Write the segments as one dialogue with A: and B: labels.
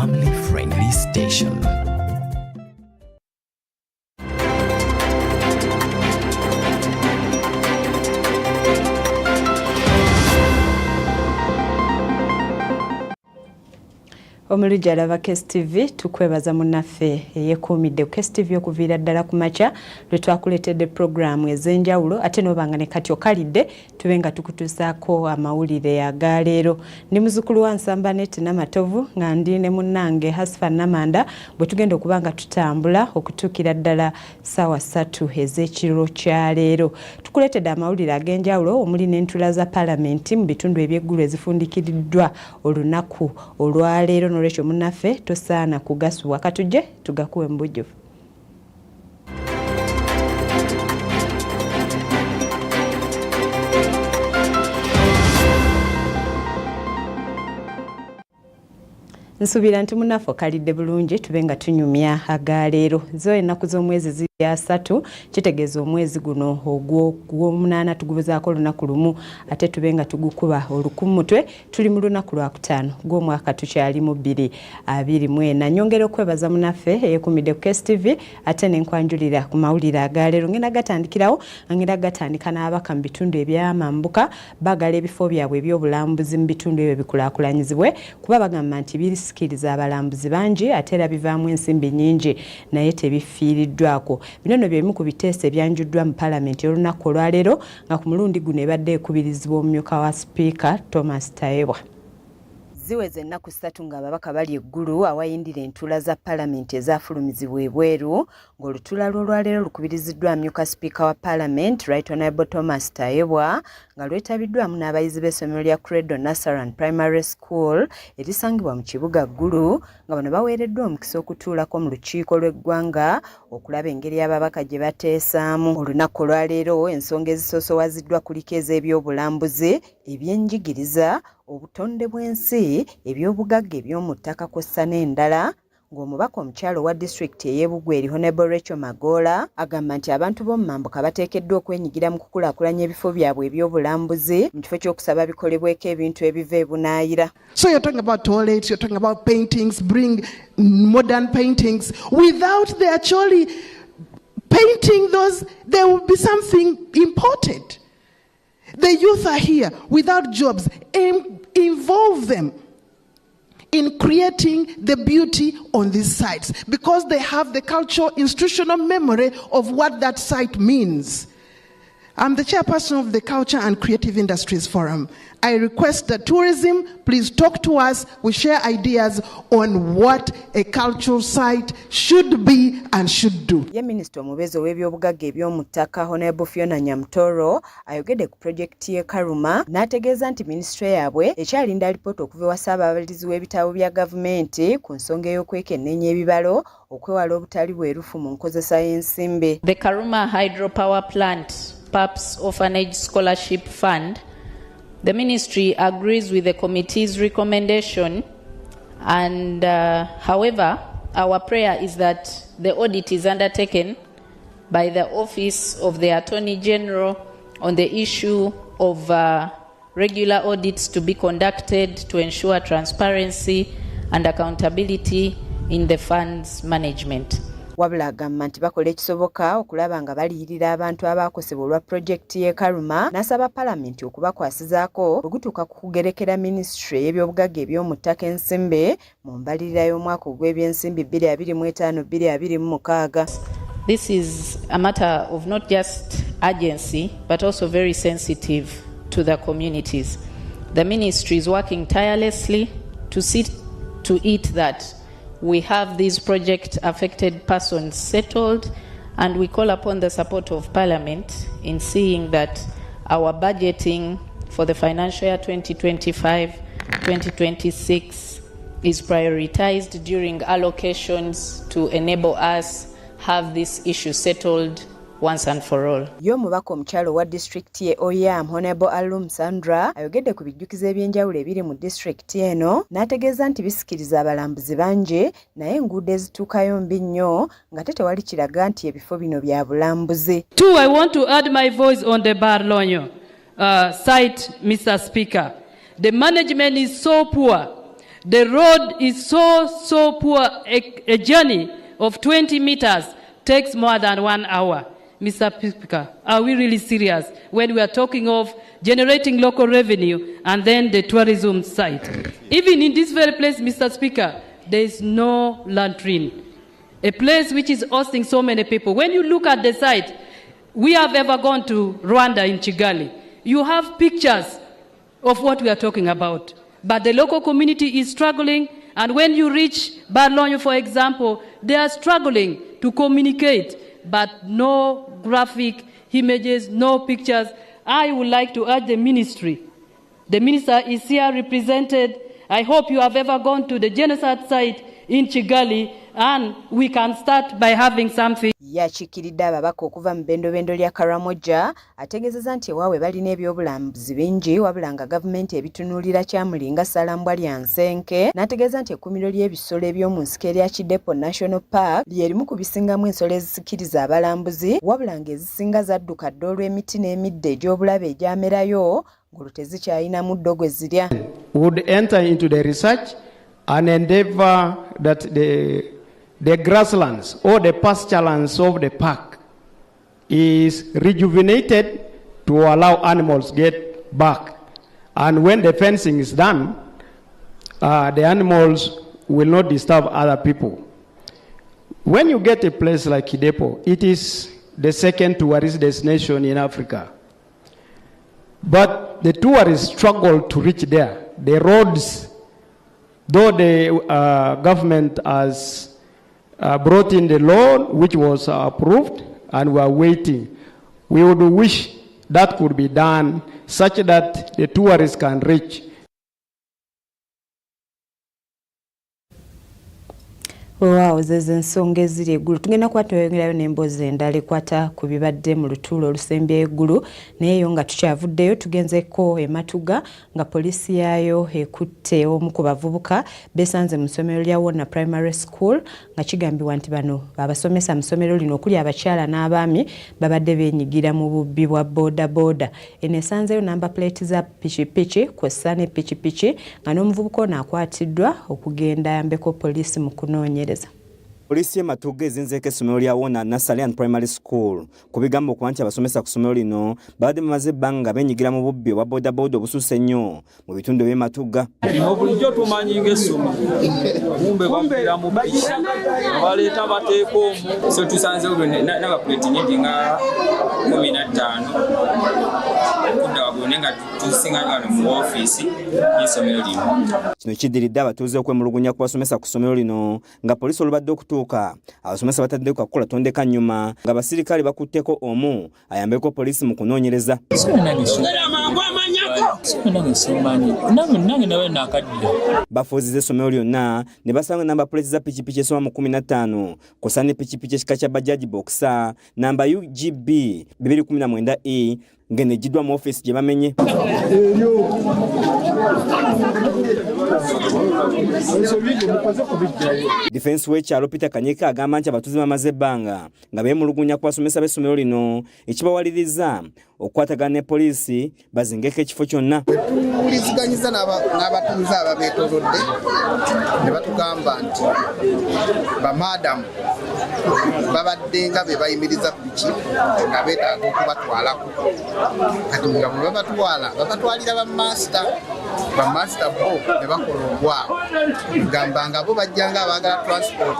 A: family-friendly station.
B: Omulujja alaba Kstv tukwebaza munaffe eyeekuumidde ku Kstv okuviira ddala ku makya lwe twakuleetedde puroguramu ez'enjawulo ate n'obanga ne kati okalidde tube nga tukutuusaako amawulire ya Agaleero. Ndi muzzukulu wa Nsambanet Namatovu nga ndi ne munnange Hasifa Namanda bwe tugenda okuba nga tutambula okutuukira ddala ssaawa 3 ez'ekiro kya leero. Tukuleetedde amawulire ag'enjawulo omuli n'entula za Paalamenti mu bitundu eby'eggulu ezifundikiriddwa olunaku olwaleero. N'olwekyo munnaffe tosaana kugasubwa katujje tugakuwe mu bujjuvu. Nsuubira nti munnaffe okalidde bulungi tube nga tunyumya Agaleero. Zo ennaku z'omwezi ziri 3 kitegeeza omwezi guno ogw'omunaana tugubuzaako olunaku lumu ate tube nga tugukuba olukumutwe tuli mu lunaku lwa 5 gw'omwaka tukyali mu 2024. Nyongera okwebaza munnaffe eyeekuumidde ku Kstv ate ne nkwanjulira ku mawulire Agaleero. Ngenda gatandikirawo ngenda gatandika n'abaka mu bitundu ebyamambuka bagala ebifo byabwe ebyobulambuzi mu bitundu ebyo bikulaakulanyizibwe kuba bagamba nti sikiriza abalambuzi bangi ate era bivaamu ensimbi nnyingi naye tebifiiriddwako. Bino nno by'ebimu ku biteeso ebyanjuddwa mu Paalamenti olunaku olwaleero nga ku mulundi guno ebadde ekubirizibwa omumyuka wa Sipiika Thomas Tayebwa. Ziweze ennaku 3 ng'ababaka bali eggulu awayindira entula za Paalamenti ezaafulumizibwa ebweru ng'olutula lw'olwaleero lukubiriziddwa amyuka Sipiika wa Paalamenti Right Honourable Thomas Tayebwa nga lwetabiddwamu n'abayizi b'essomero lya Credo Nursery Primary School erisangibwa mu kibuga ggulu nga bano baweereddwa omukisa okutuulako mu lukiiko lw'eggwanga okulaba engeri ababaka gye bateesaamu. Olunaku olwaleero ensonga ezisoosowaziddwa kuliko ez'ebyobulambuzi, ebyenjigiriza, obutonde bw'ensi, ebyobugagga eby'omu ttaka kw'ossa n'endala ng'omubaka omukyalo wa disitulikiti ey'Ebugweri Honorable Rachel Magoola agamba nti abantu b'omu mambuka bateekeddwa okwenyigira mu kukulaakulanya ebifo byabwe ebyobulambuzi mu kifo ky'okusaba bikolebweko ebintu ebiva ebunaayira.
C: So you're talking about toilets, you're talking about paintings, bring modern paintings. Without the actually painting those, there will be something important. The youth are here without jobs. Involve them in creating the beauty on these sites because they have the cultural institutional memory of what that site means. I'm the chairperson of the Culture and Creative Industries Forum. I request that tourism, please talk to us. We share ideas on what a cultural site should be and should do.
B: Ye Minister omubezi w'ebyobugagga eby'omu ttaka Honorable Fiona Nyamutoro ayogedde ku projekiti y'e Karuma n'ategeeza nti minisitule yaabwe ekyalinda alipoota okuva ewa Ssaababalizi w'ebitabo bya gavumenti ku nsonga y'okwekenneenya ebibalo okwewala obutali bwerufu mu nkozesa y'ensimbi.
D: The Karuma Hydropower Plant PAPS Orphanage Scholarship Fund, the ministry agrees with the committee's recommendation and however our prayer is that the audit is undertaken by the Office of the Attorney General on the issue of regular audits to be conducted to ensure transparency and accountability in the fund's management.
B: Wabula agamba nti bakola ekisoboka okulaba nga baliyirira abantu abaakosebwa olwa projekiti y'e Karuma n'asaba Paalamenti okubakwasizaako okutuuka ku kugerekera minisitule y'ebyobugagga eby'omu ttaka ensimbe mu mbalirira y'omwaka ogw'ebyensimbi 2025-2026.
D: This is a matter of not just urgency but also very sensitive to the communities. The ministry is working tirelessly to see to it that we have these project affected persons settled, and we call upon the support of Parliament in seeing that our budgeting for the financial year 2025-2026 is prioritized during allocations to enable us have this issue settled once and for all.
B: Y'omubaka omukyalo wa disitulikiti ye Oyam Honorable Alum Sandra ayogedde ku bijjukizo ebyenjawulo ebiri mu disitulikiti eno n'ategeeza nti bisikiriza abalambuzi bangi naye enguudo ezituukayo mbi nnyo ng'ate tewali kiraga nti ebifo bino bya bulambuzi.
E: Two, I want to add my voice on the Barlonyo site, Mr. Speaker. The management is so poor. The road is so poor, a journey of 20 meters takes more than 1 hour. Mr. Speaker, are we really serious when we are talking of generating local revenue and then the tourism side? Even in this very place, Mr. Speaker, there is no latrine. A place which is hosting so many people. When you look at the site, we have ever gone to Rwanda in Kigali. You have pictures of what we are talking about. But the local community is struggling, and when you reach Barlonyo, for example, they are struggling to communicate, but no graphic images, no pictures. I would like to urge the ministry. The minister is here represented. I hope you have ever gone to the genocide site in Kigali, and we can start by having something.
B: Yakikiridde ababaka okuva mu bendobendo lya Karamoja ategeezezza nti ewaabwe balina ebyobulambuzi bingi wabula nga gavumenti ebitunuulira kyamulinga Salambwa lya Nsenke, n'ategeeza nti ekkuumiro ly'ebisolo eby'omu nsiko erya Kidepo National Park ly'erimu ku bisingamu ensolo ezisikiriza abalambuzi wabula ng'ezisinga zadduka dda olw'emiti n'emiddo egy'obulabe egyamerayo ng'olwo tezikyalina muddo gwe zirya.
F: Would enter into the research and endeavor that the grasslands or the pasturelands of the park is rejuvenated to allow animals get back. And when the fencing is done, the animals will not disturb other people. When you get a place like Kidepo, it is the second tourist destination in Africa. But the tourists struggle to reach there. The roads, though the government has brought in the law which was approved and we are waiting. We would wish that could be done such that the tourists can reach.
B: Wow, zeze ensonga eziri eggulu. Tugenda kuba tweyongerayo n'emboozi endala ekwata ku bibadde mu lutuulo olusembye eggulu naye yo nga tukyavuddeyo tugenzeko e Matuga nga poliisi yaayo ekutte omu ku bavubuka beesanze mu ssomero lya Wonna Primary School nga kigambibwa nti bano abasomesa mu ssomero lino okuli abakyala n'abaami babadde beenyigira mu bubbi bwa boodabooda. Eno esanzeyo namba plate za pikipiki kw'ossa ne pikipiki nga n'omuvubuka ono akwatiddwa okugenda ayambeko poliisi mu kunoonyereza.
G: Polisi Matuga ezinzeeko essomero lya Wonna Nursery and Primary School ku bigambo okuba nti abasomesa ku ssomero lino babadde bamaze ebbanga beenyigira mu bubbi obwa boodabooda obususse nnyo mu bitundu by'e Matuga.
H: Bulijjo tumanyi ng'essomero kumbe babbira mu bisi abaleeta abateeka omu so tusanzeewo n'abapuleti nyingi nga 15 kudda wagone nga tusinga wano mu woofiisi y'essomero lino.
G: Kino kiddiridde abatuuze okwemulugunya ku basomesa ku ssomero lino nga poliisi olubadde okutuuka abasomesa bataddeko kakola tondeka nnyuma nga abasirikale bakutteko omu ayambeko poliisi mu kunoonyereza. Bafuuzizza essomero lyonna ne basanga namba puleti za pikipiki esoma mu 15 kosa ne pikipiki ekika kya bajaji boxer namba UGB 219E ng'eneggiddwa mu ofiisi gye bamenye. Defense w'ekyalo Peter Kanyeka agamba nti abatuuze bamaze ebbanga nga beemulugunya ku basomesa b'essomero lino ekibawaliriza okukwatagana ne poliisi bazingeko ekifo kyonna.
I: Tuwuliziganyiza n'abatuuze ababeetoolodde ne batugamba nti bamaadamu babadde nga be bayimiriza ku biki nga beetaaga okubatwalako kati nga bwe babatwalira bamaasita bo ne bakola obwawe gamba nga bo bajjanga abaagala transport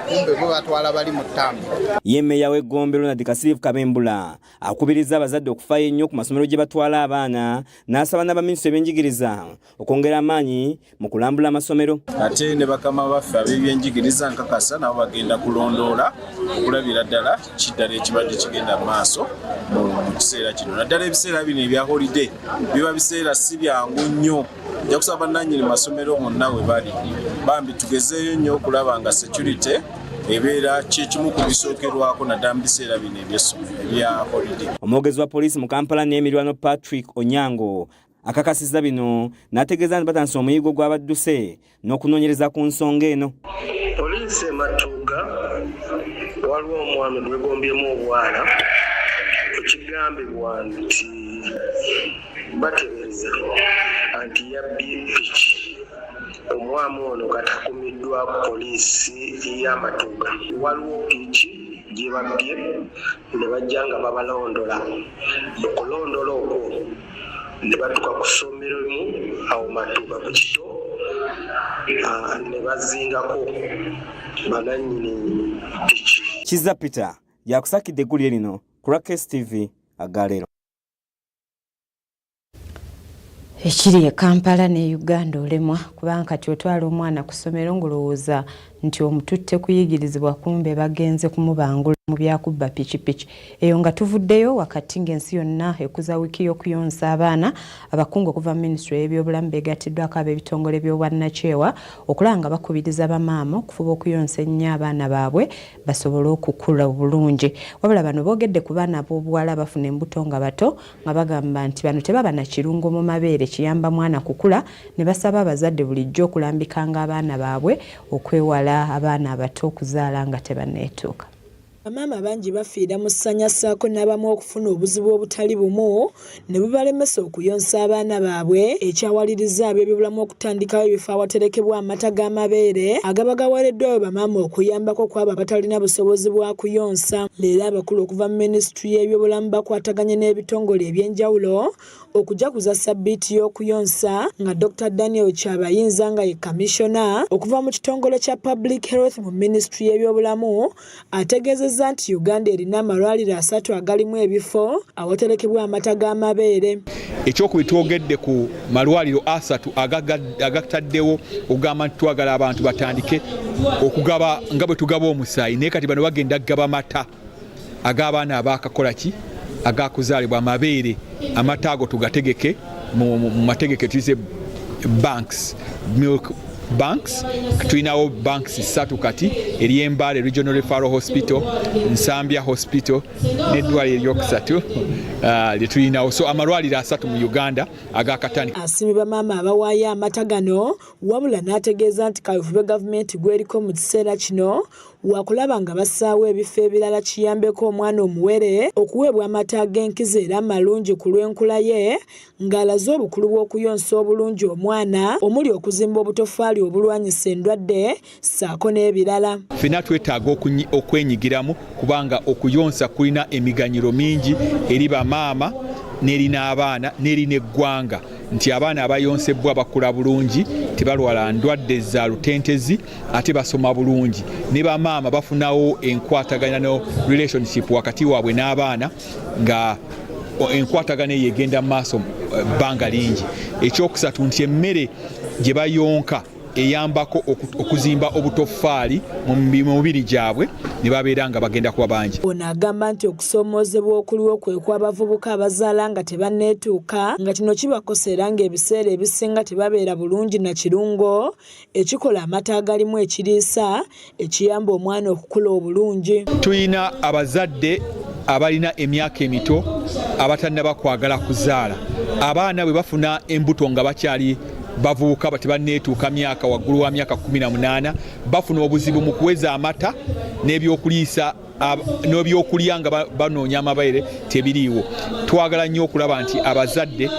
I: kumbe bo batwala bali mu ttambu.
G: Ye mmeeya w'Egombe Ronald Kasirifu Kabembula akubiriza abazadde okufaayo ennyo ku masomero gye batwala abaana n'asaba n'abaminisita ebyenjigiriza okwongera amaanyi mu kulambula amasomero.
J: Ate ne bakama baffe ab'ebyenjigiriza nkakasa nabo bagenda kulondoola okulabira ddala kiddala ekibadde kigenda mu maaso mu kiseera kino. Naddala ebiseera bino ebya holiday biba biseera si byangu nnyo. Nja kusaba nannyini masomero bonna we bali bambi tugezeeyo nnyo okulaba nga security ebeera kyekimu ku bisookerwako naddala mu biseera bino ebya holiday.
G: Omwogezi wa poliisi mu Kampala n'emirwano Patrick Onyango akakasizza bino n'ategeeza nti batandise omuyigo gw'abadduse n'okunoonyereza ku nsonga eno.
K: Poliisi e Matuga waliwo omwami gwegombyemu obwana ekigambibwa nti batereeza anti yabbye piki omwami ono katakumiddwa poliisi y'Amatuga. Waliwo piki gye babbye ne bajja nga babalondola. Mu kulondola okwo ne batuuka ku ssomero limu awo Matuga ku kito ne bazingako banannyini piki.
G: Kiza Peter yakusakidde eggulire lino ku Kstv Agaleero.
B: Ekiri e Kampala ne Uganda olemwa kubanga kati otwala omwana ku ssomero ng'olowooza nti omututte kuyigirizibwa kumbe bagenze kumubangula mu byakubba pikipiki. Eyo nga tuvuddeyo wakati ng'ensi yonna ekuza wiiki y'okuyonsa abaana, abakungu okuva mu minisitule y'ebyobulamu beegattiddwako ab'ebitongole by'obwannakyewa okulaba nga bakubiriza bamaama okufuba okuyonsa ennyo abaana baabwe basobole okukula obulungi. Wabula bano boogedde ku baana b'obuwala bafuna embuto nga bato nga bagamba nti bano tebaba na kirungo mu mabeere kiyamba mwana kukula, ne basaba abazadde bulijjo okulambikanga abaana baabwe okwewala abaana abato okuzaala nga tebanneetuuka.
L: Bamaama bangi bafiira mu ssanya ssaako n'abamu okufuna obuzibu obutali bumu ne bubalemesa okuyonsa abaana baabwe, ekyawaliriza ab'ebyobulamu okutandikawo ebifo awaterekebwa amata g'amabeere agaba gaweereddwayo bamaama okuyambako kwabo abatalina busobozi bwa kuyonsa. Leero abakulu okuva mu minisitule y'ebyobulamu bakwataganye n'ebitongole eby'enjawulo okujaguza sabbiiti y'okuyonsa nga Dr. Daniel Kyabayinza nga ye kamishona okuva mu kitongole kya Public Health mu minisitule y'ebyobulamu ategeezezza nti Uganda erina amalwaliro 3 agalimu ebifo awaterekebwa amata g'amabeere.
M: Ekyokubiri twogedde ku malwaliro 3 agataddewo okugamba nti twagala abantu batandike okugaba nga bwe tugaba omusaayi, naye kati bano bagenda kugaba mata ag'abaana abaakakola ki agakuzaalibwa amabeere. Amata ago tugategeke mu mategeke tuyise banks, milk banks. Tulinawo banks 3 kati, ery'Embale Regional Referral Hospital, Nsambya Hospital n'eddwaliro eryokusatu lye tulinawo. So amalwaliro 3 mu Uganda agakatandika.
L: Asiimibwa maama abawaayo amata gano, wabula n'ategeeza nti kaweefube gavumenti gw'eriko mu kiseera kino wakulaba nga bassaawo ebifo ebirala kiyambeko omwana omuwere okuweebwa amata ag'enkizo era amalungi ku lw'enkula ye, ng'alaze obukulu bw'okuyonsa obulungi omwana omuli okuzimba obutofaali obulwanyisa endwadde ssaako n'ebirala.
M: Ffenna twetaaga okwenyigiramu kubanga okuyonsa kulina emiganyiro mingi eri bamaama n'eri n'abaana n'eri n'eggwanga, nti abaana abayonsebwa bakula bulungi, tebalwala ndwadde za lutentezi, ate basoma bulungi, ne bamaama bafunawo enkwatagana no relationship wakati waabwe n'abaana nga enkwatagana yegenda mu maaso bbanga lingi. Ekyokusatu nti emmere gye bayonka eyambako okuzimba obutofaali mu mibiri gyabwe ne babeera nga bagenda kuba bangi.
L: Ono agamba nti okusoomoozebwa okuliwo kwe kw'abavubuka abazaala nga tebanneetuuka, nga kino kibakosera ng'ebiseera ebisinga tebabeera bulungi na kirungo ekikola amata agalimu ekiriisa ekiyamba omwana okukula obulungi.
M: Tulina abazadde abalina emyaka emito abatannaba kwagala kuzaala. Abaana bwe bafuna embuto nga bakyali bavubuka tebanneetuuka myaka waggulu wa myaka 18, bafuna obuzibu mu kuweza amata n'ebyokuliisa n'ebyokulya nga banoonya amabeere tebiriiwo. Twagala nnyo okulaba nti abazadde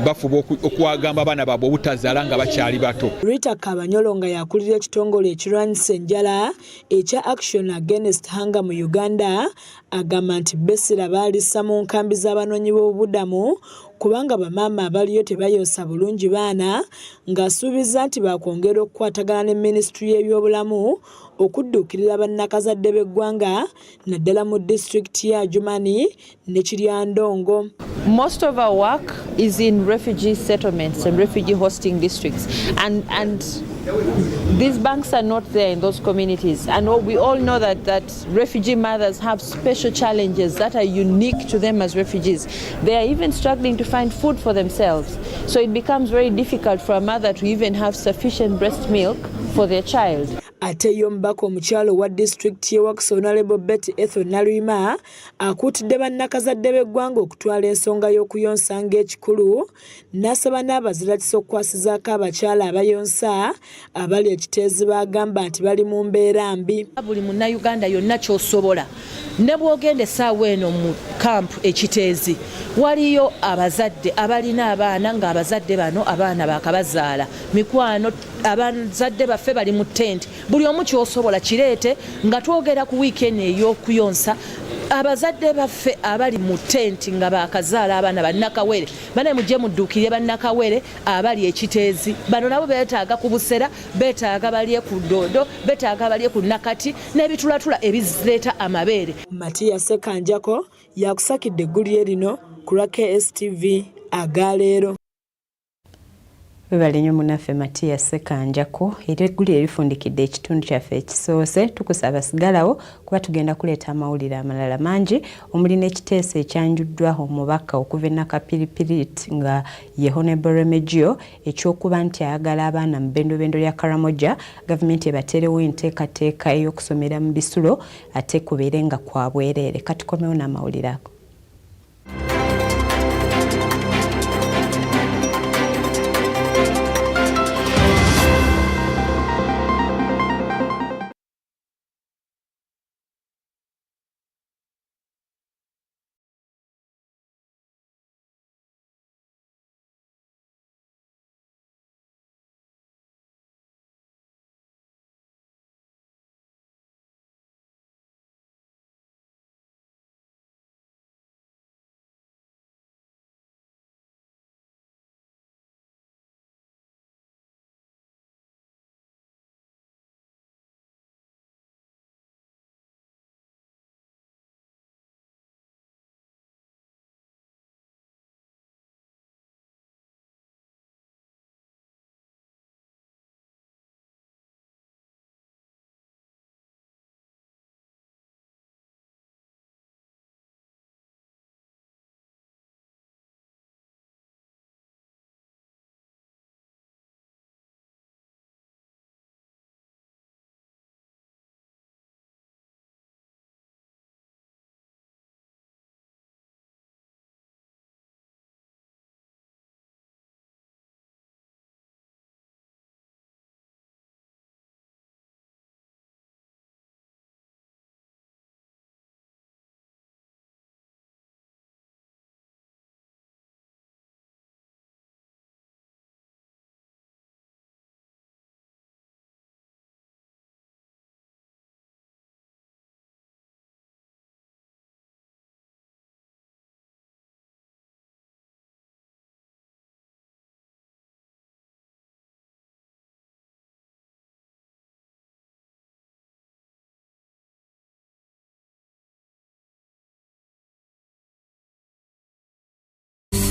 M: bafuba okwagamba abaana baabwe obutazaala nga bakyali bato.
L: Rita Kabanyolo nga yakulira ekitongole ekirwanyisa enjala ekya Action Against Hunger mu Uganda agamba nti Besira baalisa mu nkambi z'abanoonyi b'obubudamu kubanga bamaama abaliyo tebayonsa bulungi baana, ng'asuubiza nti bakwongera okukwatagana ne minisitule y'ebyobulamu okudduukirira bannakazadde b'eggwanga naddala mu disitulikiti ya Jumani ne Kiryandongo.
N: Most of our work is in refugee settlements and refugee hosting districts, and these banks are not there in those communities, and we all know that refugee mothers have special challenges that are unique to them as refugees. They are even struggling to find food for themselves, so it becomes very difficult for a mother to even have sufficient breast milk for their child.
L: Ate y'omubaka omukyalo wa disitulikiti y'Ewakiso Honorable Betty Ethel Nalwima akuutidde bannakazadde b'eggwanga okutwala ensonga y'okuyonsa ng'ekikulu, n'asaba n'abazirakisa okukwasizaako abakyala abayonsa abali ekiteezi bagamba nti bali mu mbeera mbi.
O: Buli munnayuganda yonna ky'osobola ne bw'ogenda essaawa eno mu kampu ekiteezi waliyo abazadde abalina abaana ng'abazadde bano abaana baakabazaala. Mikwano abazadde baffe bali mu tent buli omu kyosobola kireete nga twogera ku weekend ey'okuyonsa abazadde baffe abali mu tent nga bakazaala abaana bannakawere bane mujje mudduukirye bannakawere abali ekiteezi bano nabo beetaaga ku busera beetaaga balye ku ddoodo beetaaga balye ku nakati n'ebitulatula ebizireeta amabeere.
L: Matiya Sekanjako yakusakidde eggulire lino ku lwa Kstv Agaleero.
B: Webale nnyo munaffe Matiya Sekanjako era eggulire erifundikidde ekitundu kyaffe ekisoose tukusaba sigalawo kuba tugenda kuleeta amawulire amalala mangi omuli n'ekiteeso ekyanjuddwa omubaka okuva e Nakapiripiriti nga ye Honorable Remegio ekyokuba nti ayagala abaana mu bbendobendo lya Karamoja gavumenti ebateerewo enteekateeka ey'okusomera mu bisulo ate kubeere nga kwa bwereere. Katukomewo n'amawulire ago.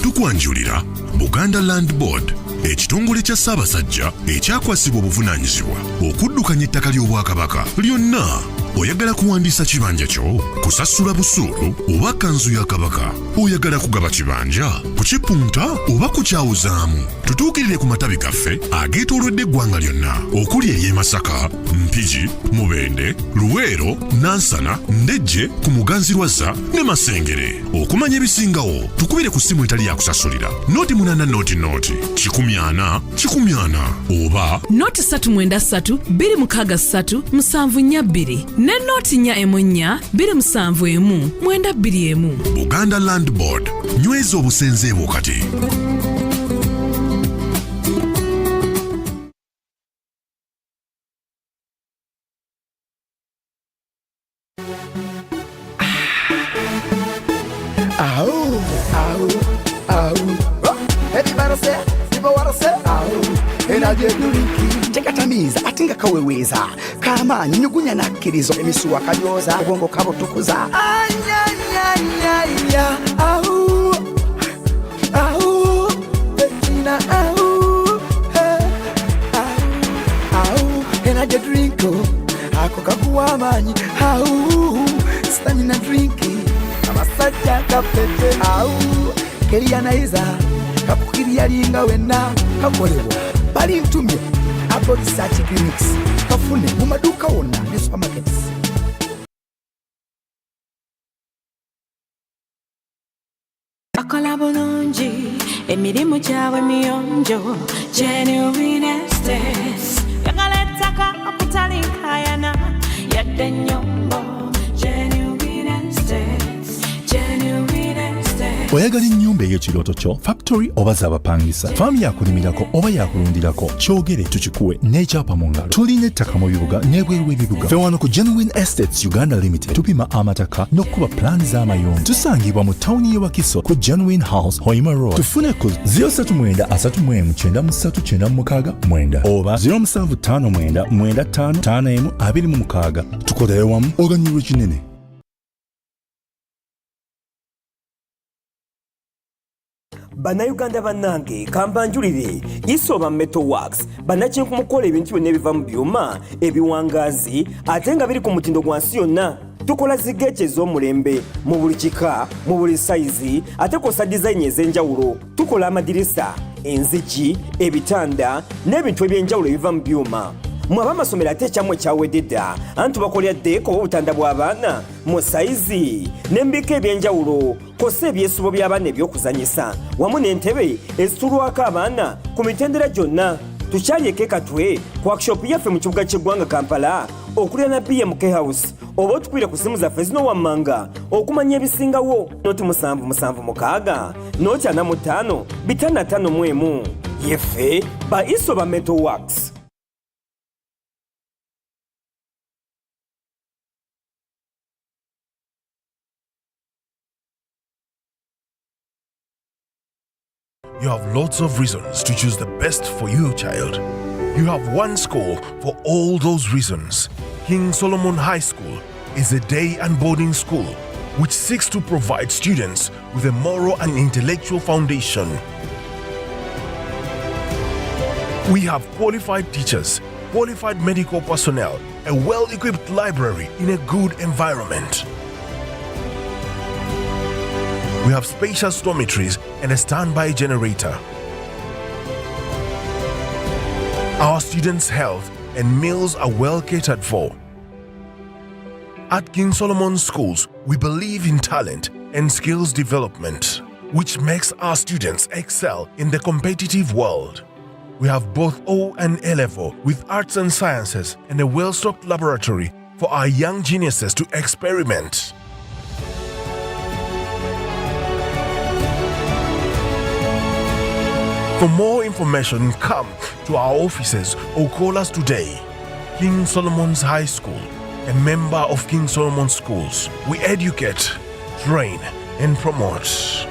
P: Tukwanjulira Buganda Land Board ekitongole kya Ssaabasajja ekyakwasibwa obuvunaanyizibwa okuddukanya ettaka ly'Obwakabaka lyonna. Oyagala kuwandiisa kibanja kyo, kusasula busuulu oba kanzu ya Kabaka, oyagala kugaba kibanja, kukipunta oba kukyawuzaamu, tutuukirire ku matabi gaffe ageetoolodde eggwanga lyonna okuli ery'e Masaka, Mpigi, Mubende, Luweero, Nansana, Ndejje, ku Muganzirwazza ne Masengere. Okumanya ebisingawo tukubire ku ssimu etali yakusasulira noti 8 noti 140 oba
Q: noti 393 263 742 ne noti 4 271 921.
P: Buganda Land Board, nyweza obusenzeewo kati.
R: Tekatamiza atinga kaweweza kama nyugunya na kirizo emisuwa kalyoza ubongo kabo tukuza enaje drinko ako kakuwa amanyi stamina drinki abasajja kapete keriyanaiza kakukirya linga wenna kakolebwa bali ntumye Apple Research Clinics kafune mu maduuka wonna ne supermarkets.
S: Akola bulungi emirimu gyabwe miyonjo genuine estates yagala ettaka okutali nkayana yadde ennyombo genuine estates
P: oyagala ennyumba ey'ekirooto kyo factory oba z'abapangisa faamu yakulimirako oba yakulundirako kyogere tukikuwe n'ekyapa mu ngalo tulina ettaka mu bibuga n'ebweru w'ebibuga ffe wano ku Genuine Estates Uganda Limited tupima amataka n'okkuba pulaani z'amayumba tusangibwa mu tawuni y'e Wakiso ku Genuine House Hoima Road tufune ku 039 oba 0759 tukolere wamu oganyulwe kinene.
G: Bannayuganda bannange kambanjulire Isoba Metal Works bannakinku mukola ebintu byonna ebiva mu byuma ebiwangaazi ate nga biri ku mutindo gwa nsi yonna. Tukola zigeeti ez'omulembe mu buli kika mu buli sayizi ate kosa dizayini ez'enjawulo. Tukola amadirisa, enzigi, ebitanda n'ebintu eby'enjawulo ebiva mu byuma. Mwaba amasomero ate ekyamwe ekyawedde dda anti bakolera ddeeko obutanda bw'abaana mu sayizi n'embika eby'enjawulo kosa ebyesubo by'abaana eby'okuzanyisa wamu n'entebe ezitulwako abaana ku mitendera gyonna. Tukyali katwe ku workshop yaffe mu kibuga ky'eggwanga Kampala okulira na BMK House oba otukwire ku simu zaffe zino wammanga okumanya ebisingawo noti 776 noti 45 551 yeffe ba Isoba Metal Works.
P: You have lots of reasons to choose the best for your child. You have one school for all those reasons. King Solomon High School is a day and boarding school which seeks to provide students with a moral and intellectual foundation. We have qualified teachers, qualified medical personnel, a well-equipped library in a good environment. We have spacious dormitories and a standby generator. Our students' health and meals are well catered for. At King Solomon Schools, we believe in talent and skills development, which makes our students excel in the competitive world. We have both O and A level with arts and sciences and a well-stocked laboratory for our young geniuses to experiment. For more information, come to our offices or call us today. King Solomon's High School, a member of King Solomon Schools. We educate, train, and promote.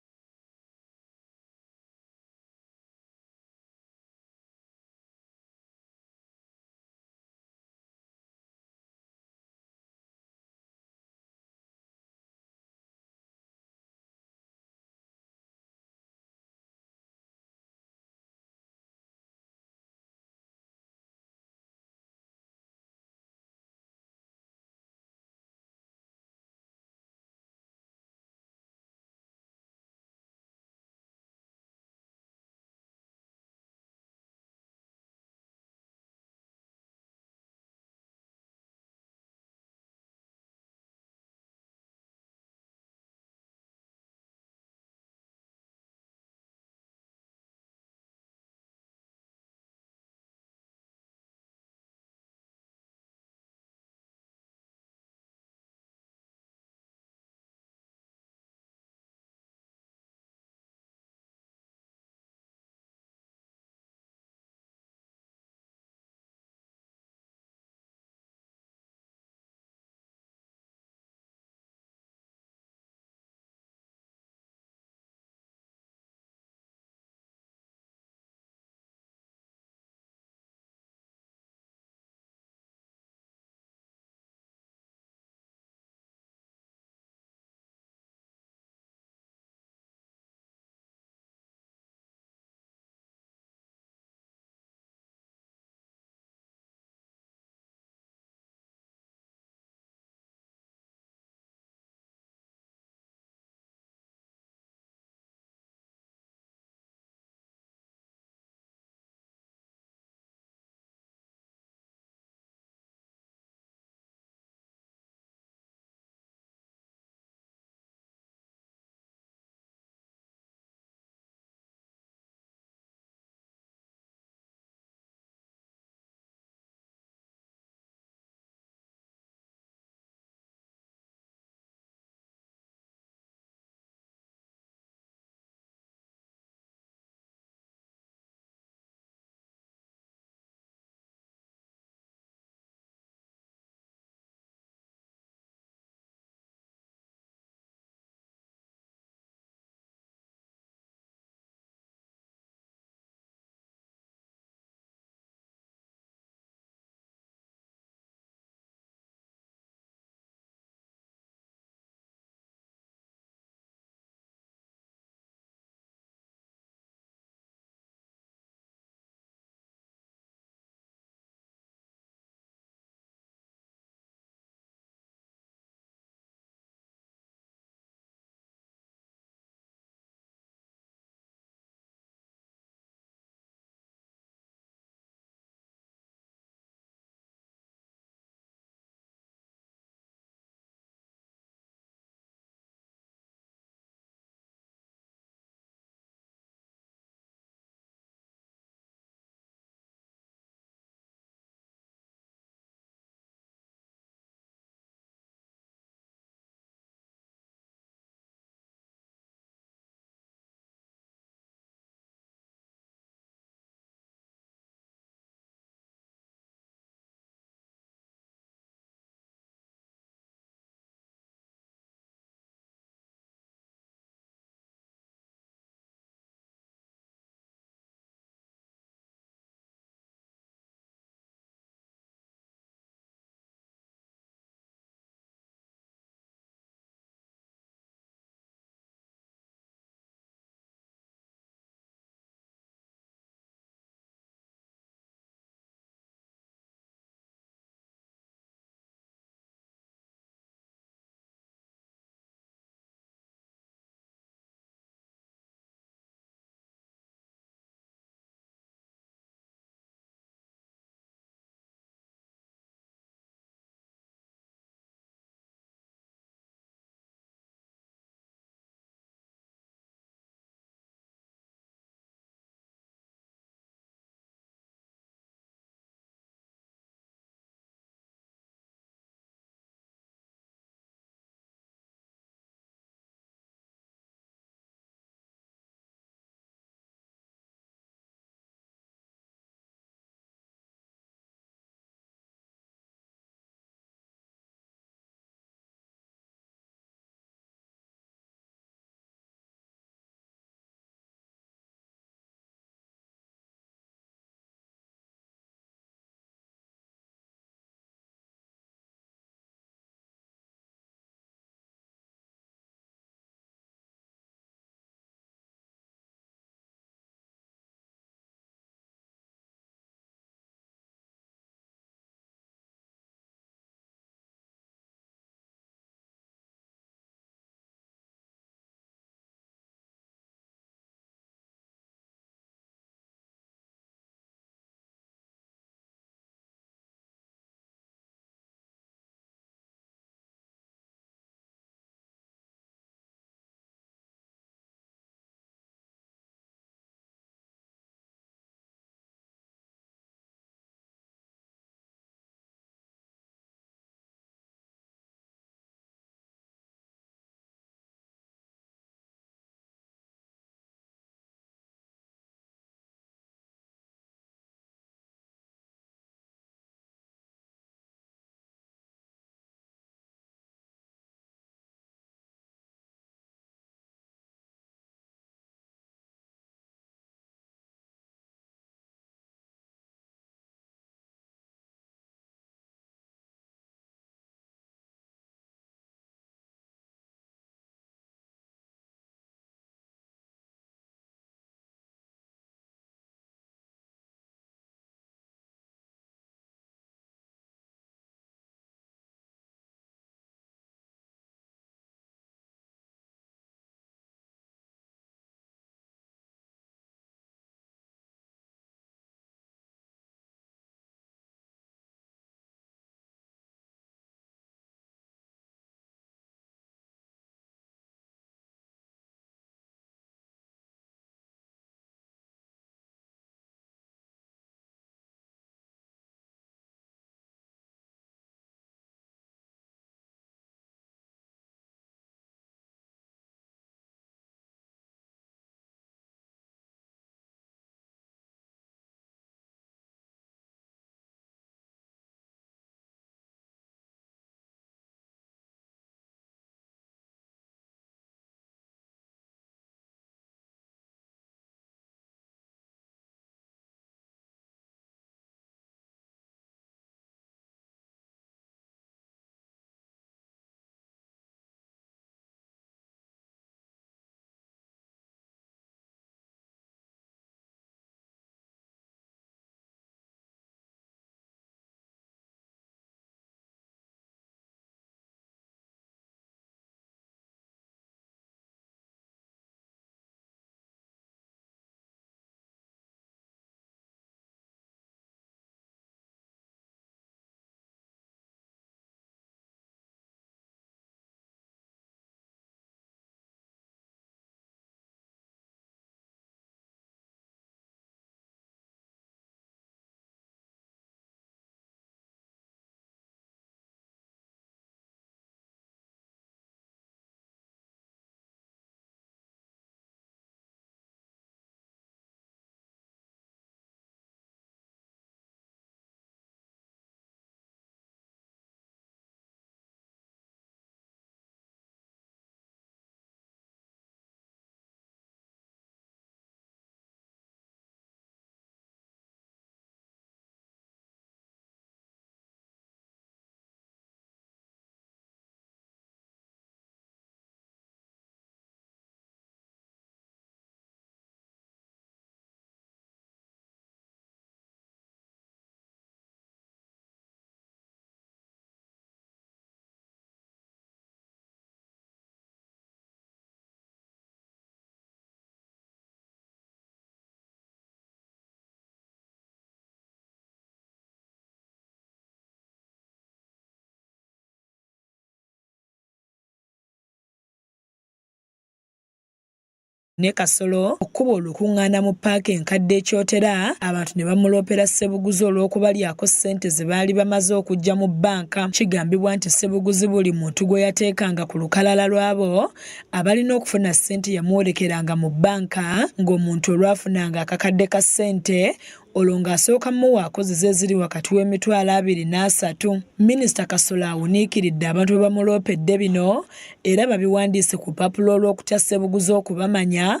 L: ne Kasolo okuba olukuŋŋaana mu paaka enkadde ekyotera abantu ne bamuloopera Ssebuguzi olw'okubalyako ssente ze baali bamaze okujja mu bbanka. Kigambibwa nti Ssebuguzi buli muntu gwe yateekanga ku lukalala lw'abo abalina okufuna ssente yamuwolekeranga mu bbanka, ng'omuntu olwafunanga akakadde ka ssente olwo ng'asooka muwaako zize ziri wakati w'emitwalo 2 n'3. Minisita Kasolo awuniikiridde abantu bwe bamuloopedde bino era babiwandiise ku lupapula olw'okutya Ssebuguzi okubamanya,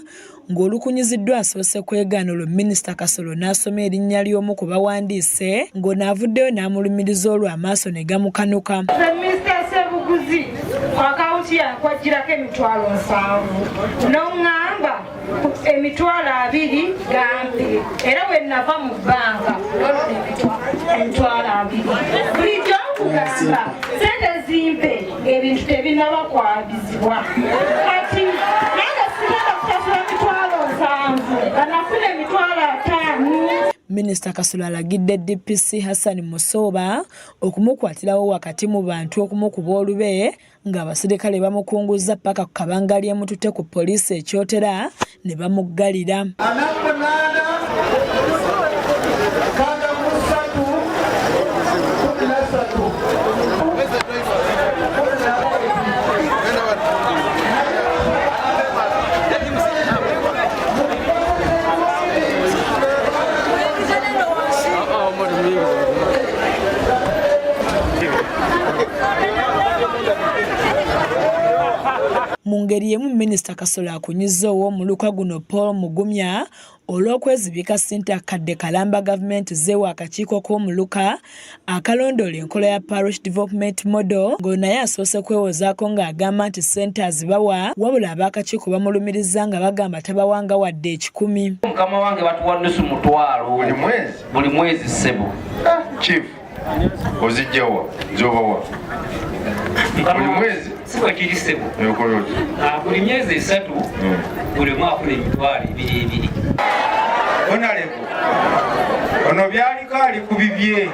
L: ng'olukunyiziddwa asoose kwegaana olwo Minisita Kasolo n'asoma erinnya ly'omu ku bawandiise ng'onaavuddeyo n'amulumiriza olwo amaaso ne gamukanuka.
T: Minisita Ssebuguzi akawunti yankwajjirako emitwalo 7 n'oŋŋamba emitwalo 2 gambi era bwe nava mu bbanka emitwalo 2 bulijjo nkugamba sente zimpe ebintu tebinaba kwagizibwa kati nange sigenda kusasula emitwalo 7 banafuna emitwalo 5.
L: Minisita Kasolo alagidde DPC Hassan Musooba okumukwatirawo wakati mu bantu okumukuba olube ng'abaserikale bamukunguza paka ku kabangali emutute ku poliisi ekyotera ne bamuggalira. Mu ngeri yemu Minisita Kasolo akunyizza ow'omuluka guno Paul Mugumya olw'okwezibika ssente akadde kalamba gavumenti zeewa akakiiko k'omuluka akalondoola enkola ya Parish Development Model, ng'ono naye asoose kwewozaako ng'agamba nti ssente azibawa wabula ab'akakiiko bamulumiriza nga bagamba tabawanga wadde 10.
U: Mukama wange batuwa nusu mutwalo buli mwezi ssebo.
V: Chief ozijjawa zobawa buli mwezi
U: siba kiri ssebo
V: yokoloti
U: buli myezi 3 buli mwaka afuna emitwalo 2
V: onaleko ono byaliko ali ku bibye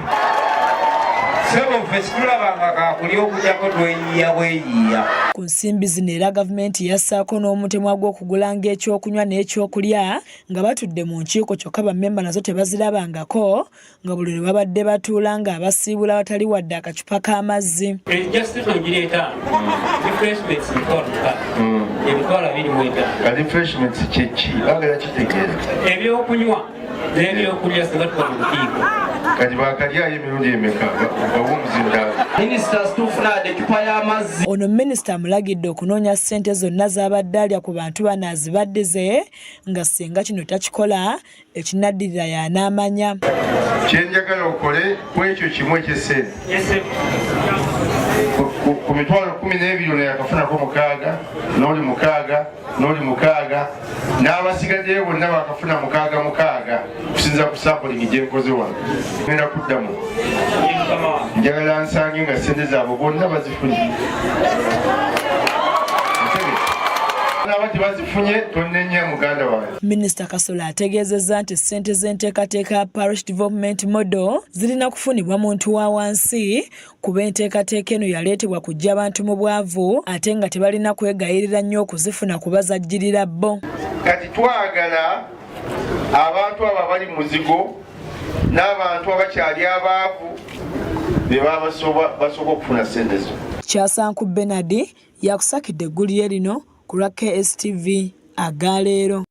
V: sebo ffe situlabanga kakuli okujjako tweyiya bweyiya.
L: Ku nsimbi zino era gavumenti yassaako n'omutemwa gw'okugulanga ekyokunywa n'ekyokulya nga batudde mu nkiiko kyokka bammemba nazo tebazirabangako, nga buli lwe babadde batuula nga abasiibula watali wadde akacupa k'amazzi.
U: Ebyokunywa n'ebyokulya singa tukola mu lukiiko
V: kati bakalyayo emirundi emeka
L: ono minisita amulagidde okunoonya ssente zonna z'abadde alya ku bantu bano azibaddize nga singa kino takikola ekinaddirira y'anaamanya.
V: Kyenjagala okole ku ekyo kimu eky'essente ku mitwalo 12 ono yakafunako 6 n'oli 6 n'abasigaddeyo bonna bakafuna 6 kusinza ku sampling gyenkoze wano. Ngenda kuddamu njagala nsange nga ssente zaabwe bonna bazifunye. N'abati bazifunye tonnenya muganda wange.
L: Minisita Kasolo ategeezezza nti ssente z'enteekateeka ya Parish Development Model zirina kufunibwa muntu wa wansi kuba enteekateeka eno yaleetebwa kujja abantu mu bwavu ate nga tebalina kwegayirira nnyo okuzifuna kuba zajjirira bo.
V: Kati twagala abantu abo abali muzigo n'abantu abakyali abaavu be basobola okufuna ssente zo.
L: Kyasanku Bernard yakusakidde eggulire lino ku lwa Kstv Agaleero.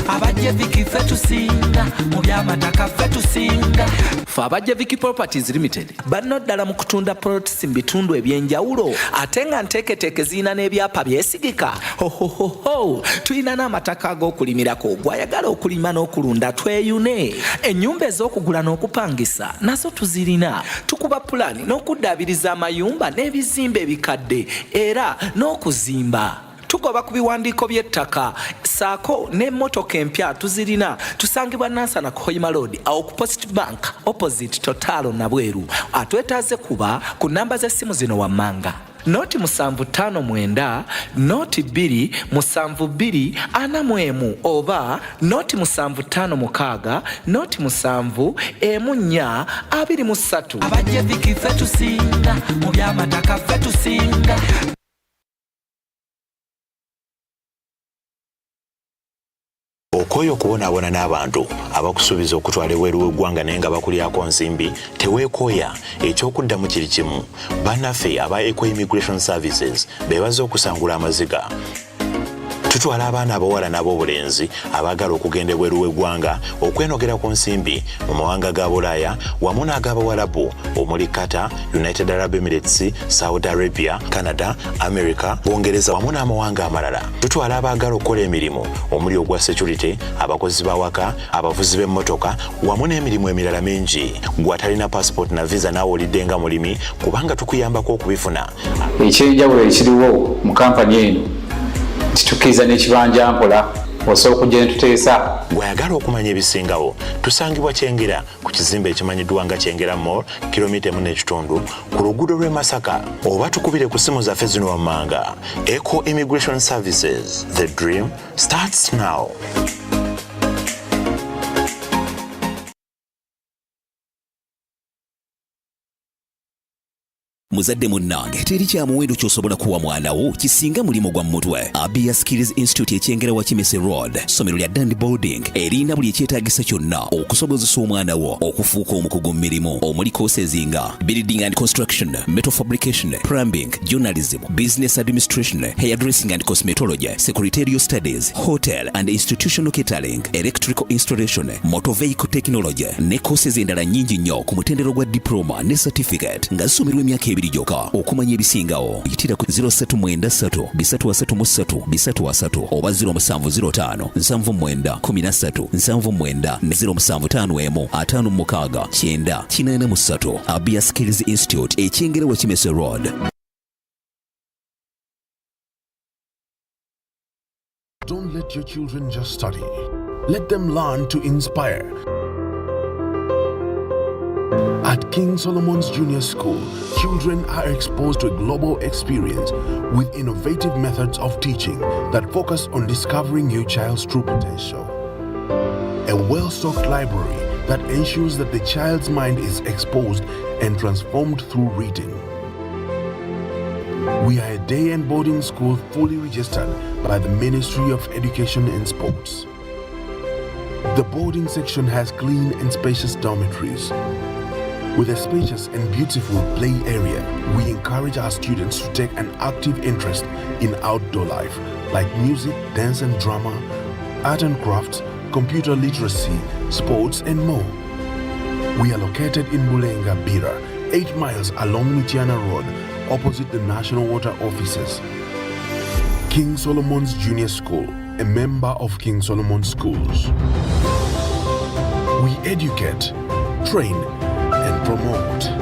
W: abajje Viki ffe tusinga mu byamataka ffe tusinga ffe abajje Viki Properties Limited banno ddala mu kutunda plots mu bitundu ebyenjawulo ate nga nteeketeeke zirina n'ebyapa byesigika. Hohohoho tulina n'amataka ag'okulimirako gwayagala okulima n'okulunda tweyune. Ennyumba ez'okugula n'okupangisa nazo tuzirina. Tukuba pulaani n'okuddaabiriza amayumba n'ebizimbe ebikadde era n'okuzimba. Tugoba ku biwandiiko by'ettaka saako n'emmotoka empya tuzirina. Tusangibwa Nansana Koyima Road awo ku Post Bank opposite Total Nabweru. Atwetaaze kuba ku namba z'essimu zino wammanga noti 759 noti 27241 oba noti 756 noti 71423 abajeviki ffe tusinga mu byamataka ffe tusinga.
A: Okoyo okubonaabona n'abantu abakusuubiza okutwala ebweru w'eggwanga naye nga bakulyako nsimbi teweekooya. Ekyokuddamu kiri kimu, bannaffe aba Eco Immigration Services beebaza okusangula amaziga. Tutwala abaana abawala n'ab'obulenzi abaagala okugenda ebweru w'eggwanga okwenogera ku nsimbi mu mawanga ga Bulaaya wamu n'ag'Abawarabu omuli Qatar, United Arab Emirates, Saudi Arabia, Canada, America, Bungereza wamu n'amawanga amalala. Tutwala abaagala okukola emirimu omuli ogwa security, abakozi b'awaka, abavuzi b'emmotoka wamu n'emirimu emirala mingi. Gw'atalina passport na visa naawe olidde nga mulimi kubanga tukuyambako okubifuna.
C: Ekyenjawulo ekiriwo mu kampani eno tukiza n'ekibanja mpola osobola okujja ne tuteesa.
A: Bw'ayagala okumanya ebisingawo tusangibwa Kyengera ku kizimbe ekimanyiddwa nga Kyengera Mall kilomita 1.5 ku luguudo lw'e Masaka oba tukubire ku ssimu zaffe zino wammanga. Eco Immigration Services, the dream starts now.
D: Muzadde munnange teri kya muwendo ky'osobola kuwa mwana wo kisinga mulimo gwa mutwe. Abia Skills Institute ekyengera wa Kimese Road, ssomero lya Dandi Boarding erina buli ekyetaagisa kyonna okusobozesa omwana wo okufuuka omukugu mu mirimu omuli courses nga building and construction, metal fabrication, plumbing, journalism, business administration, hairdressing and cosmetology, secretarial studies, hotel and institutional catering, electrical installation, motor vehicle technology ne courses endala nnyingi nnyo ku mutendero gwa diploma ne certificate nga zisomera emyaka ebiri gyokka. Okumanya ebisingawo yitira ku 0793 oba 0705 79 17 ne 0751 Abia Skills Institute ekyengera wa Kimese Road.
P: Don't let your children just study. Let them learn to inspire. At King Solomon's Junior School, children are exposed to a global experience with innovative methods of teaching that focus on discovering your child's true potential. A well-stocked library that ensures that the child's mind is exposed and transformed through reading. We are a day and boarding school fully registered by the Ministry of Education and Sports. The boarding section has clean and spacious dormitories. With a spacious and beautiful play area, we encourage our students to take an active interest in outdoor life like music, dance and drama, art and crafts, computer literacy, sports and more. We are located in Bulenga, Bira, 8 miles along Michiana Road, opposite the National Water Offices. King Solomon's Junior School, a member of King Solomon Schools. We educate, train, and promote.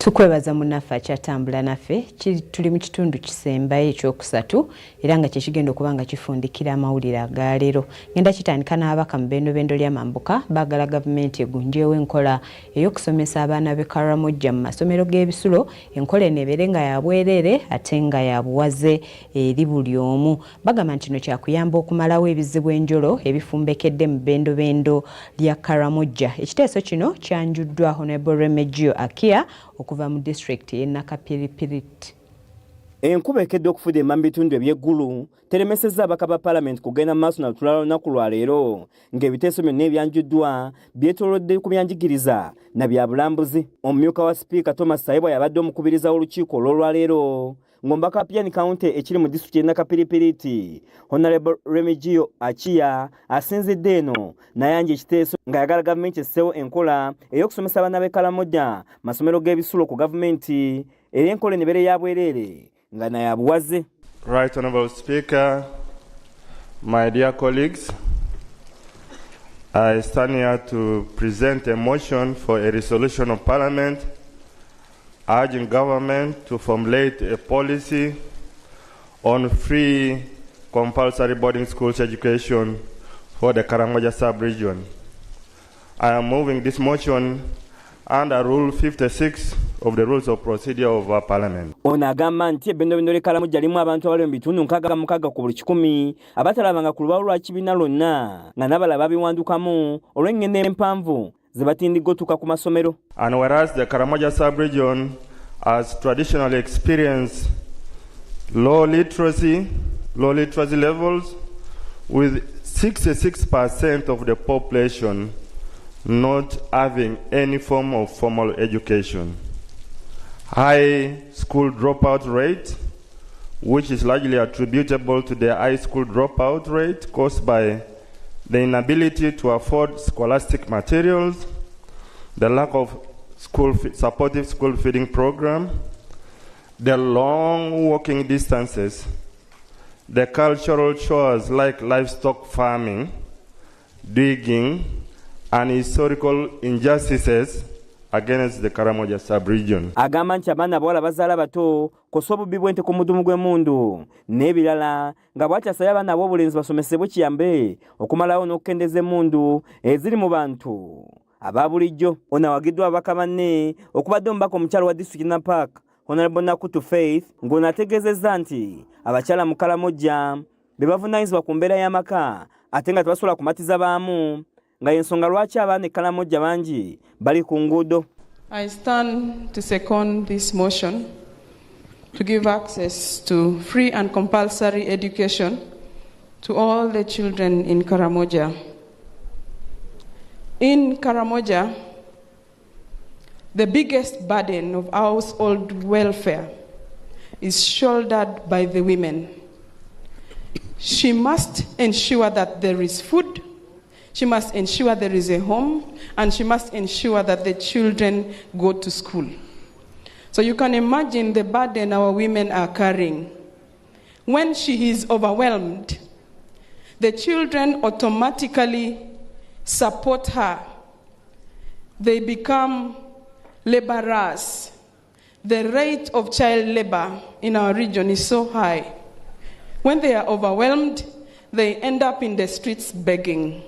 B: Tukwebaza munaffe akyatambula naffe tuli mu kitundu kisembayo ekyokusatu era nga kyekigenda okuba nga kifundikira amawulire aga leero. Ngenda kitandika n'ababaka mu bendobendo ly'amambuka baagala gavumenti egunjeewo enkola ey'okusomesa abaana b'e Karamoja mu masomero g'ebisulo, enkola eno ebeere nga ya bwereere ate nga ya buwaze eri buli omu. Bagamba nti kino kyakuyamba okumalawo ebizibu enjolo ebifumbekedde mu bendobendo lya Karamoja. Ekiteeso kino kyanjuddwa Honorable Remigio Akia okuva mu district y'e Nakapiripiriti.
G: Enkuba ekedde okufudde mu bitundu eby'eggulu teremesezza ababaka ba Parliament kugenda mu maaso na lutula lunaku lwa leero ng'ebiteeso byonna ebyanjuddwa byetoolodde ku byanjigiriza na bya bulambuzi. Omumyuka wa Sipiika Thomas Sayibwa yabadde omukubiriza w'olukiiko olw'olwaleero ng'omubaka Pian County ekiri mu district y'e Nakapiripiriti Honorable Remigio Akia asinzidde eno nayanja ekiteeso ng'ayagala gavumenti esseewo enkola ey'okusomesa abaana b'e Karamoja masomero g'ebisulo ku gavumenti era enkola enebeere ya bwereere nga naye abuwaze.
X: Right Honorable Speaker, my dear colleagues,
V: I stand here to present a motion for a resolution of Parliament urging government to formulate a policy on free compulsory boarding schools education for the Karamoja sub-region. I am moving this motion under Rule 56 of the Rules of Procedure of our Parliament.
G: Ono agamba nti ebbendobendo ly'e Karamoja limu abantu abali mu bitundu 66 ku buli 100 abatalabanga ku lubalu lwa kibiina lwonna nga n'abalala babiwandukamu olw'engendo empanvu ze batindiggotuka ku masomero.
V: And whereas the Karamoja sub-region has traditionally experienced low literacy levels, with 66% of the population not having any form of formal education. High school dropout rate, which is largely attributable to the high school dropout rate caused by the inability to afford scholastic materials, the lack of supportive school feeding program, the long walking distances, the cultural chores like livestock farming, digging, and historical injustices against the Karamoja sub-region.
G: Agamba nti abaana abawala bazaala bato kosa obubbi bw'ente ku mudumu gw'emmundu n'ebirala nga bw'akyasabye abaana ab'obulenzi basomesebwe kiyambe okumalawo n'okukendeza emmundu eziri mu bantu aba bulijjo. Ono awagiddwa ababaka banne okubadde omubaka omukyalo wa disitulikiti Napark Honorable Nakutu Faith ng'ono ategeezezza nti abakyala mu Karamoja be bavunaanyizibwa ku mbeera y'amaka ate nga tebasobola kumatiza baamu nga y'ensonga lwaki abaana e Karamoja bangi bali ku nguudo.
E: I stand to second this motion to give access to free and compulsory education to all the children in Karamoja. In Karamoja, the biggest burden of household welfare is shouldered by the women. She must ensure that there is food, she must ensure there is a home, and she must ensure that the children go to school. So you can imagine the burden our women are carrying. When she is overwhelmed, the children automatically support her. They become laborers. The rate of child labor in our region is so high. When they are overwhelmed, they end up in the streets begging.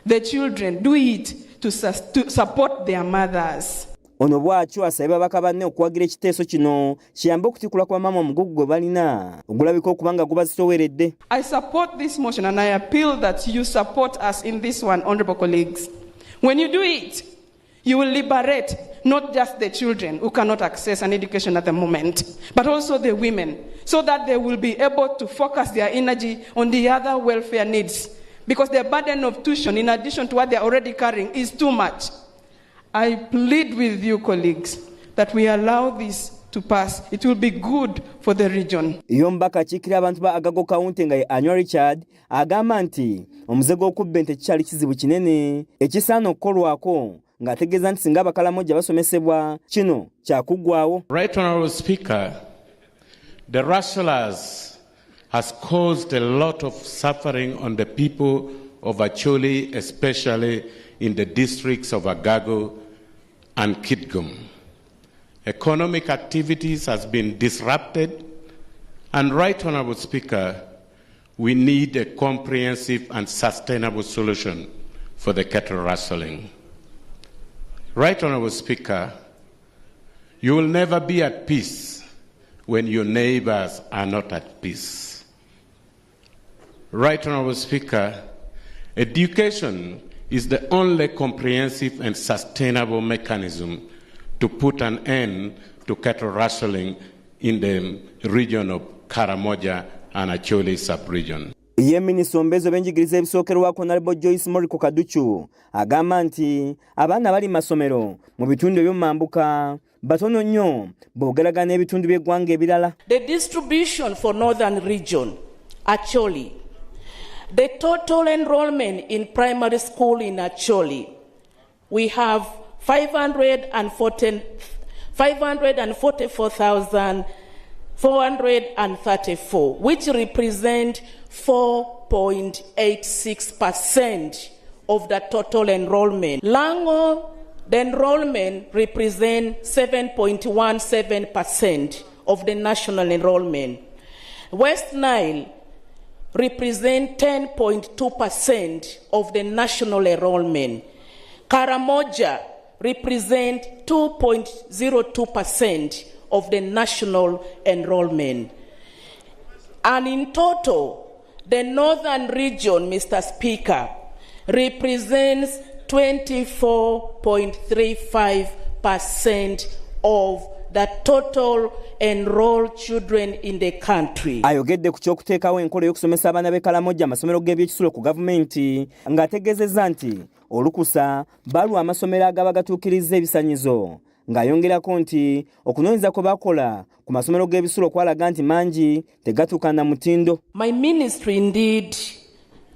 E: The children do it to support their mothers.
G: Ono bw'atyo asabye babaka banne okuwagira ekiteeso kino kiyambe okutikula kwa maama omugugu gwe balina ogulabika okuba nga gubazitoweredde.
E: I support this motion and I appeal that you support us in this one, honorable colleagues. When you do it, you will liberate not just the children who cannot access an education at the moment, but also the women, so that they will be able to focus their energy on the other welfare needs. Because the burden of tuition, in addition to what they are already carrying, is too much. I plead with you, colleagues, that we allow this to pass. It will be good for the region.
G: Yombaka akiikirira abantu ba Agago County nga ye Annual Richard agamba nti omuze gw'okubba ente kikyali kizibu kinene ekisaana okukolwako ng'ategeeza nti singa Abakaramoja basomesebwa kino kyakuggwaawo.
F: Right Honourable Speaker, the rustlers has caused a lot of suffering on the people of Acholi, especially in the districts of Agago and Kitgum. Economic activities has been disrupted, and Right Honourable Speaker, we need a comprehensive and sustainable solution for the cattle rustling. Right Honourable Speaker, you will never be at peace when your neighbours are not at peace. Right Honourable Speaker, education is the only comprehensive and sustainable mechanism to put an end to cattle rustling in the region of Karamoja and Acholi sub-region.
G: Ye minisita ombezo b'enjigiriza ebisookerwako Honorable Joyce Moriko Kaduchu agamba nti abaana bali masomero mu bitundu eby'omumambuka batono nnyo boogeragana ebitundu by'eggwanga ebirala.
H: The distribution for northern region, Acholi. The total enrollment in primary school in Acholi, we have 544,434, which represent 4.86% of the total enrollment. Lango, the enrollment represents 7.17% of the national enrollment. West Nile represent 10.2% of the national enrollment. Karamoja represent 2.02% of the national enrollment. And in total, the northern region, Mr. Speaker, represents 24.35% of the total enrolled children in the country.
G: Ayogedde ku ky'okuteekawo enkola y'okusomesa abaana b'e Karamoja amasomero g'ebyekisulo ku gavumenti ng'ategeezezza nti olukusa balwa amasomero agaba gatuukiriza ebisanyizo ng'ayongerako nti okunoonyereza kwe bakola ku masomero g'ebisulo kwalaga nti mangi tegatuuka na mutindo.
H: My ministry indeed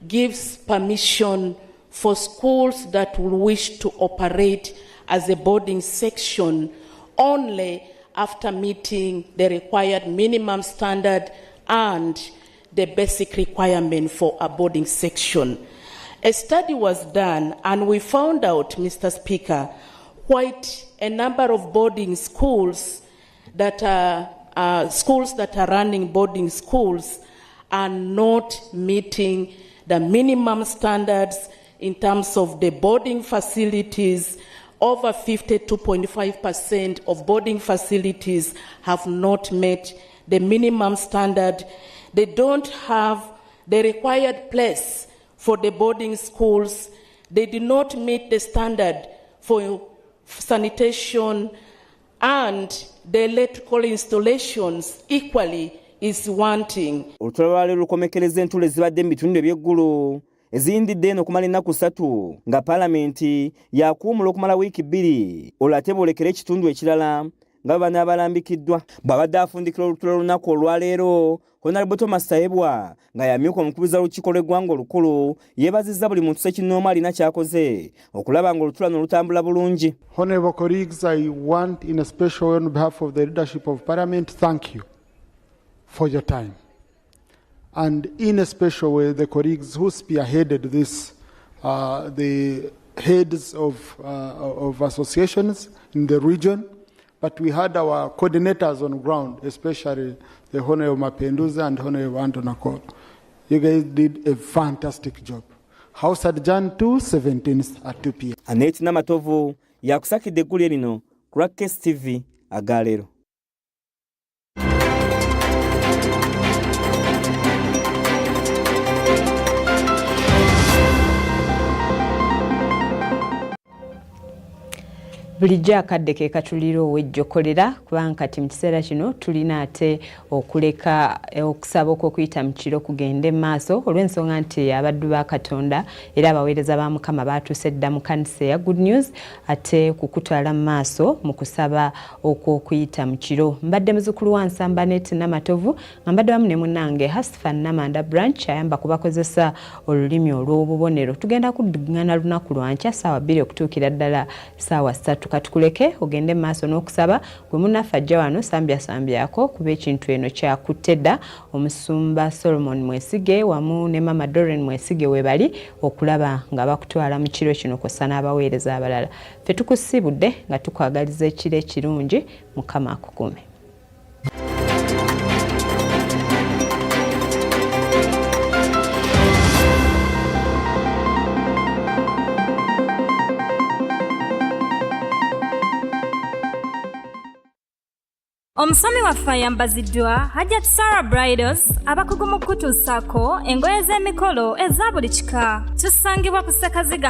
H: gives permission for schools that will wish to operate as a boarding section only after meeting the required minimum standard and the basic requirement for a boarding section. A study was done and we found out, Mr. Speaker, quite a number of boarding schools that are running boarding schools are not meeting the minimum standards in terms of the boarding facilities. Over 52.5% of boarding facilities have not met the minimum standard. They don't have the required place for the boarding schools. They do not meet the standard for sanitation, and the electrical installations equally is wanting.
G: Olutalo lwali lukomekereza entula ezibadde mu bitundu eby'eggulu eziyindidde eno okumala ennaku 3 nga paalamenti yakuwumula okumala wiiki 2 olwo ate boolekera ekitundu ekirala nga bano abalambikiddwa. Bw'abadde afundikira olutalo olunaku olwaleero, Honorable Thomas Sayebwa nga yamyuka omukubiza olukiiko lw'eggwanga olukulu yeebazizza buli muntu ssekinnoomu alina ky'akoze okulaba ng'olutula n'olutambula bulungi.
I: Honorable colleagues, I want in a special way on behalf of the leadership of Parliament, thank you for your time. And in a special way, the colleagues who spearheaded this, the heads of associations in the region, but we had our coordinators on ground, especially the Honorable Mapenduza and Honorable Antonakol. You guys did a fantastic job. House adjourned to 17th at 2 p.m.
G: Aneti Namatovu yakusakidde eggulu lino ku Kstv Agaleero.
B: Bulijjo akadde ke katuliro ow'ejjokolera kubanga kati mu kiseera kino tulina ate okuleka okusaba okuyita mu kiro kugende maaso olw'ensonga nti abaddu ba Katonda era abaweereza ba Mukama baatuuse dda mu kkanisa ya Good News ate kukutwala mu maaso mu kusaba okuyita mu kiro. Mbadde muzzukulu wa Nsamba Aneti Namatovu nga mbadde wamu ne munnange Hasfan Namanda Branch ayamba kubakozesa olulimi olw'obubonero. Tugenda kuddingana lunaku lwa nkya ssaawa 2 okutuukira ddala ssaawa 3. Katukuleke ogende maaso n'okusaba gwe munnaffe ajja wano sambyako kuba ekintu eno kyakutte dda. Omusumba Solomon Mwesige wamu ne Mama Doreen Mwesige we bali okulaba nga bakutwala mu kiro kino kw'ossa n'abaweereza abalala. Ffe tukusibudde nga tukwagaliza ekiro ekirungi. Mukama akukume.
J: Omusomi waffe ayambaziddwa Hajjat Sarah Bridals abakugu mu kutuusaako engoye z'emikolo eza buli kika. Tusangibwa ku Ssekaziga